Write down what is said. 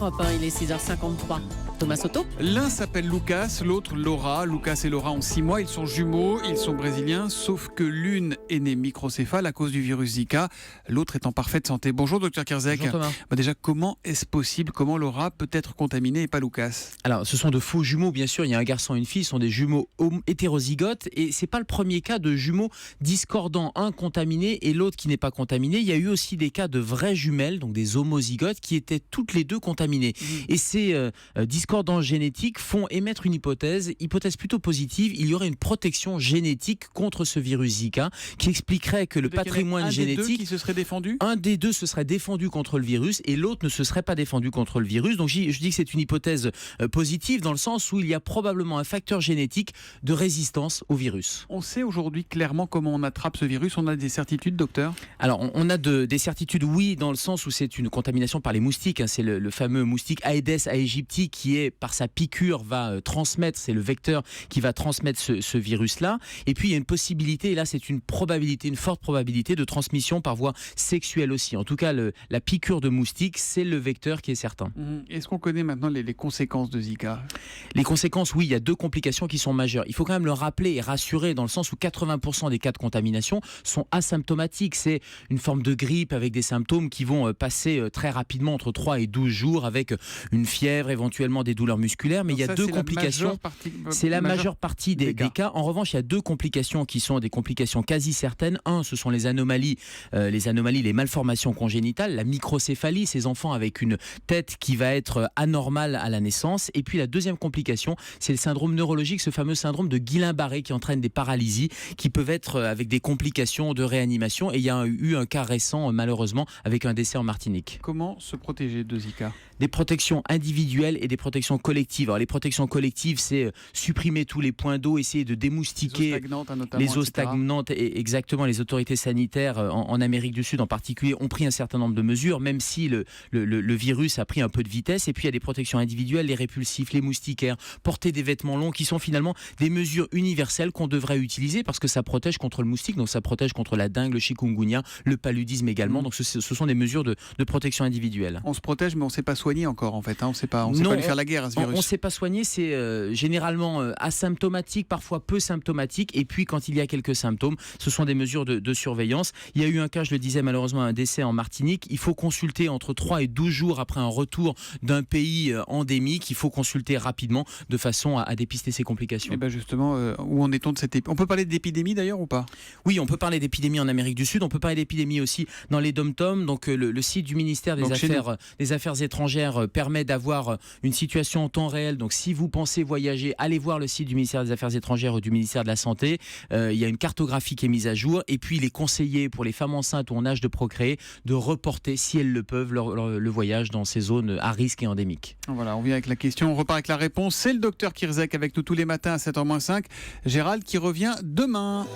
Europe 1, il est 6h53. Thomas Soto. L'un s'appelle Lucas, l'autre Laura. Lucas et Laura ont 6 mois, ils sont jumeaux, ils sont brésiliens, sauf que l'une est née microcéphale à cause du virus Zika, l'autre est en parfaite santé. Bonjour Dr Kierzek. Bonjour Thomas. Déjà, comment est-ce possible? Comment Laura peut être contaminée et pas Lucas? Alors, ce sont de faux jumeaux, bien sûr. Il y a un garçon et une fille, ce sont des jumeaux hétérozygotes. Et c'est pas le premier cas de jumeaux discordants, un contaminé et l'autre qui n'est pas contaminé. Il y a eu aussi des cas de vraies jumelles, donc des homozygotes, qui étaient toutes les deux contaminées. Et ces discordants génétiques font émettre une hypothèse plutôt positive. Il y aurait une protection génétique contre ce virus Zika, qui expliquerait que le patrimoine génétique... Un des deux qui se serait défendu? Un des deux se serait défendu contre le virus et l'autre ne se serait pas défendu contre le virus. Donc je dis que c'est une hypothèse positive dans le sens où il y a probablement un facteur génétique de résistance au virus. On sait aujourd'hui clairement comment on attrape ce virus? On a des certitudes, docteur? Alors on a des certitudes, oui, dans le sens où c'est une contamination par les moustiques. C'est le fameux moustique Aedes aegypti qui par sa piqûre va transmettre, c'est le vecteur qui va transmettre ce virus-là. Et puis il y a une possibilité, et là c'est une probabilité, une forte probabilité de transmission par voie sexuelle aussi. En tout cas, la piqûre de moustique, c'est le vecteur qui est certain. Est-ce qu'on connaît maintenant les conséquences de Zika? Les conséquences, oui, il y a 2 complications qui sont majeures. Il faut quand même le rappeler et rassurer dans le sens où 80% des cas de contamination sont asymptomatiques. C'est une forme de grippe avec des symptômes qui vont passer très rapidement entre 3 et 12 jours avec une fièvre, éventuellement des douleurs musculaires, mais donc il y a 2 complications. C'est la majeure partie des cas. En revanche, il y a 2 complications qui sont des complications quasi certaines. Un, ce sont les anomalies, les malformations congénitales, la microcéphalie, ces enfants avec une tête qui va être anormale à la naissance. Et puis la deuxième complication, c'est le syndrome neurologique, ce fameux syndrome de Guillain-Barré qui entraîne des paralysies qui peuvent être avec des complications de réanimation. Et il y a eu un cas récent, malheureusement, avec un décès en Martinique. Comment se protéger de Zika? Des protections individuelles et des protections collectives. Alors les protections collectives, c'est supprimer tous les points d'eau, essayer de démoustiquer les eaux stagnantes. Et exactement, les autorités sanitaires en Amérique du Sud en particulier ont pris un certain nombre de mesures, même si le virus a pris un peu de vitesse. Et puis il y a des protections individuelles, les répulsifs, les moustiquaires, porter des vêtements longs, qui sont finalement des mesures universelles qu'on devrait utiliser parce que ça protège contre le moustique, donc ça protège contre la dengue, le chikungunya, le paludisme également. Donc ce sont des mesures de protection individuelle. On se protège, mais on ne sait pas soigner encore en fait. On ne sait pas lui faire la guerre à ce virus. On ne sait pas soigner, c'est généralement asymptomatique, parfois peu symptomatique. Et puis quand il y a quelques symptômes, ce sont des mesures de surveillance. Il y a eu un cas, je le disais malheureusement, un décès en Martinique. Il faut consulter entre 3 et 12 jours après un retour d'un pays endémique. Il faut consulter rapidement de façon à dépister ces complications. Et bien justement, où en est-on de cette épidémie? On peut parler d'épidémie d'ailleurs ou pas? Oui, on peut parler d'épidémie en Amérique du Sud. On peut parler d'épidémie aussi dans les DOM-TOM. Donc le site du ministère des Affaires étrangères permet d'avoir une situation en temps réel. Donc si vous pensez voyager, allez voir le site du ministère des Affaires étrangères ou du ministère de la Santé. Il y a une cartographie qui est mise à jour. Et puis il est conseillé pour les femmes enceintes ou en âge de procréer de reporter, si elles le peuvent, le voyage dans ces zones à risque et endémiques. Voilà, on vient avec la question, on repart avec la réponse. C'est le docteur Kierzek avec nous tous les matins à 7h-5. Gérald qui revient demain.